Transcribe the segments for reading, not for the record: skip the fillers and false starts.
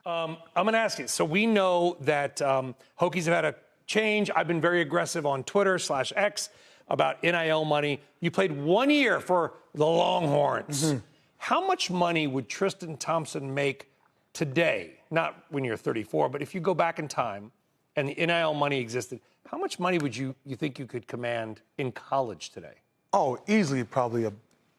I'm going to ask you. So we know that Hokies have had a change. I've been very aggressive on Twitter/X about NIL money. You played 1 year for the Longhorns. Mm-hmm. How much money would Tristan Thompson make today? Not when you're 34, but if you go back in time and the NIL money existed, how much money would you think you could command in college today? Oh, easily probably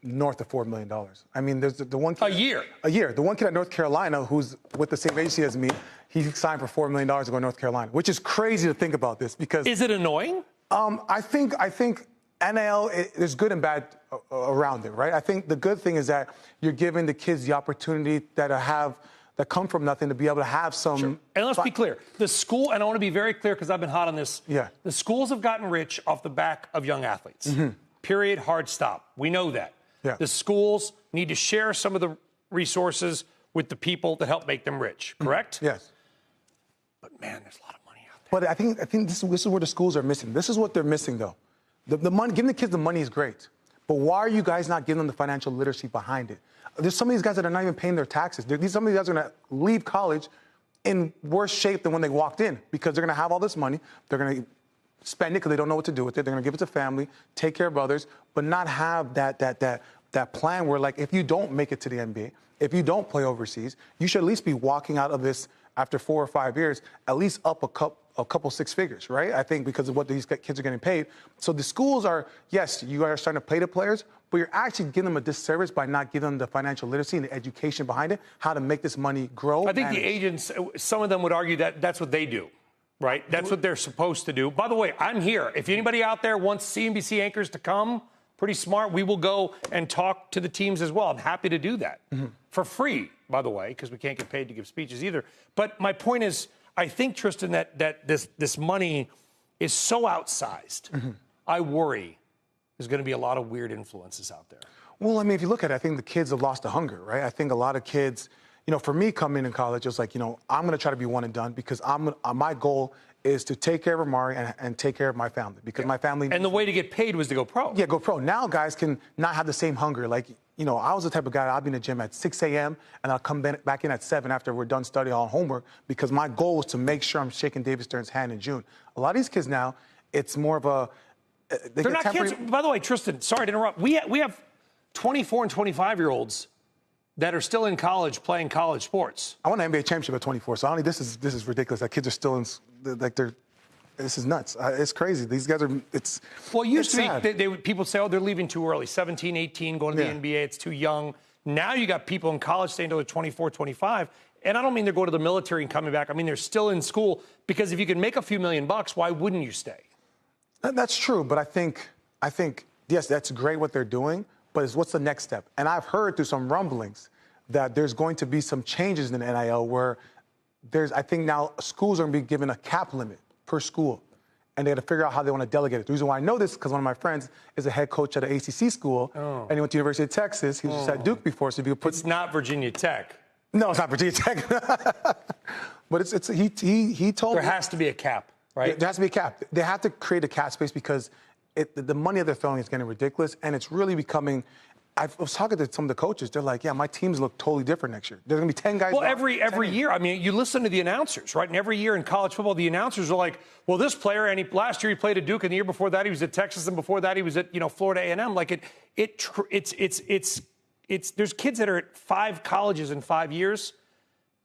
north of $4 million. I mean, there's the one kid. A year? A year. The one kid at North Carolina who's with the same agency as me, he signed for $4 million to go to North Carolina, which is crazy to think about this because... Is it annoying? I think NIL, there's good and bad around it, right? I think the good thing is that you're giving the kids the opportunity that come from nothing to be able to have some... Sure. And let's be clear. The school, and I want to be very clear because I've been hot on this. Yeah. The schools have gotten rich off the back of young athletes. Mm-hmm. Period. Hard stop. We know that. Yeah. The schools need to share some of the resources with the people that help make them rich, correct? Mm-hmm. Yes. But, man, there's a lot of money out there. But I think this is where the schools are missing. This is what they're missing, though. The money, giving the kids the money is great. But why are you guys not giving them the financial literacy behind it? There's some of these guys that are not even paying their taxes. Some of these guys are going to leave college in worse shape than when they walked in because they're going to have all this money. They're going to spend it because they don't know what to do with it. They're going to give it to family, take care of others, but not have that plan where, like, if you don't make it to the NBA, if you don't play overseas, you should at least be walking out of this after 4 or 5 years, at least up a couple six figures, right? I think because of what these kids are getting paid. So the schools are, yes, you are starting to pay the players, but you're actually giving them a disservice by not giving them the financial literacy and the education behind it, how to make this money grow. I think the agents, some of them would argue that that's what they do, right? That's what they're supposed to do. By the way, I'm here. If anybody out there wants CNBC anchors to come, pretty smart, we will go and talk to the teams as well. I'm happy to do that for free, by the way, because we can't get paid to give speeches either. But my point is, I think, Tristan, that this money is so outsized. I worry there's going to be a lot of weird influences out there. Well, I mean, if you look at it, I think the kids have lost the hunger, right? I think a lot of kids, for me coming in college, it was like, I'm going to try to be one and done because my goal is to take care of Amari and take care of my family because my family... And the way to get paid was to go pro. Yeah, go pro. Now guys can not have the same hunger. Like, I was the type of guy, I'll be in the gym at 6 a.m. and I'll come back in at 7 after we're done studying on homework because my goal was to make sure I'm shaking David Stern's hand in June. A lot of these kids now, it's more of a... They're not kids. By the way, Tristan, sorry to interrupt. We have 24 and 25-year-olds that are still in college playing college sports. I won an NBA championship at 24, so honestly, this is ridiculous. That kids are still in, this is nuts. It's crazy. These guys are, Well, it used to be, people say, they're leaving too early, 17, 18, going to the NBA, it's too young. Now you got people in college staying until they're 24, 25. And I don't mean they're going to the military and coming back. I mean, they're still in school because if you can make a few $1 million, why wouldn't you stay? That's true, but I think, yes, that's great what they're doing, but what's the next step? And I've heard through some rumblings that there's going to be some changes in the NIL where I think now schools are going to be given a cap limit per school, and they got to figure out how they want to delegate it. The reason why I know this is because one of my friends is a head coach at an ACC school, and he went to University of Texas. He was just at Duke before, so if you could put... It's not Virginia Tech. No, it's not Virginia Tech. But he told me... There has to be a cap, right? There has to be a cap. They have to create a cap space because the money that they're throwing is getting ridiculous, and it's really becoming... I was talking to some of the coaches. They're like, yeah, my teams look totally different next year. There's going to be 10 guys. Well, every year. I mean, you listen to the announcers, right? And every year in college football, the announcers are like, well, this player, and last year he played at Duke, and the year before that he was at Texas, and before that he was at, Florida A&M. Like, there's kids that are at 5 colleges in 5 years.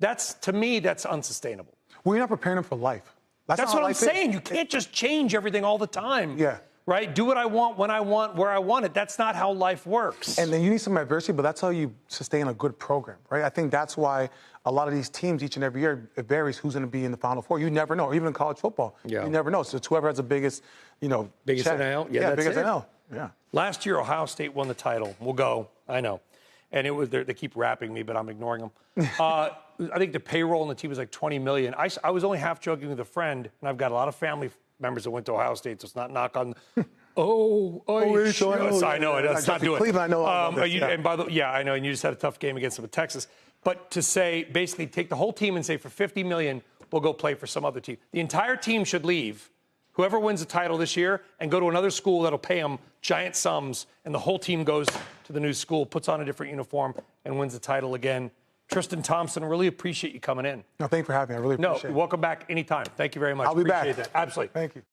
To me, that's unsustainable. Well, you're not preparing them for life. That's what I'm saying. You can't just change everything all the time. Yeah. Right? Do what I want, when I want, where I want it. That's not how life works. And then you need some adversity, but that's how you sustain a good program, right? I think that's why a lot of these teams each and every year, it varies who's going to be in the Final Four. You never know. Even in college football, you never know. So it's whoever has the biggest, biggest NIL? Yeah, that's biggest it. NIL. Yeah. Last year, Ohio State won the title. We'll go. I know. And it was they keep rapping me, but I'm ignoring them. I think the payroll on the team was like $20 million. I was only half joking with a friend, and I've got a lot of family members that went to Ohio State, so it's not knock on. I know it. Let's not do it. Cleveland, I know. And by the I know. And you just had a tough game against them with Texas. But to say, basically, take the whole team and say, for $50 million, we'll go play for some other team. The entire team should leave. Whoever wins the title this year and go to another school that'll pay them giant sums, and the whole team goes to the new school, puts on a different uniform, and wins the title again. Tristan Thompson, really appreciate you coming in. No, thank you for having me. I really appreciate it. No, welcome back anytime. Thank you very much. I'll be back. Appreciate that. Absolutely. Thank you.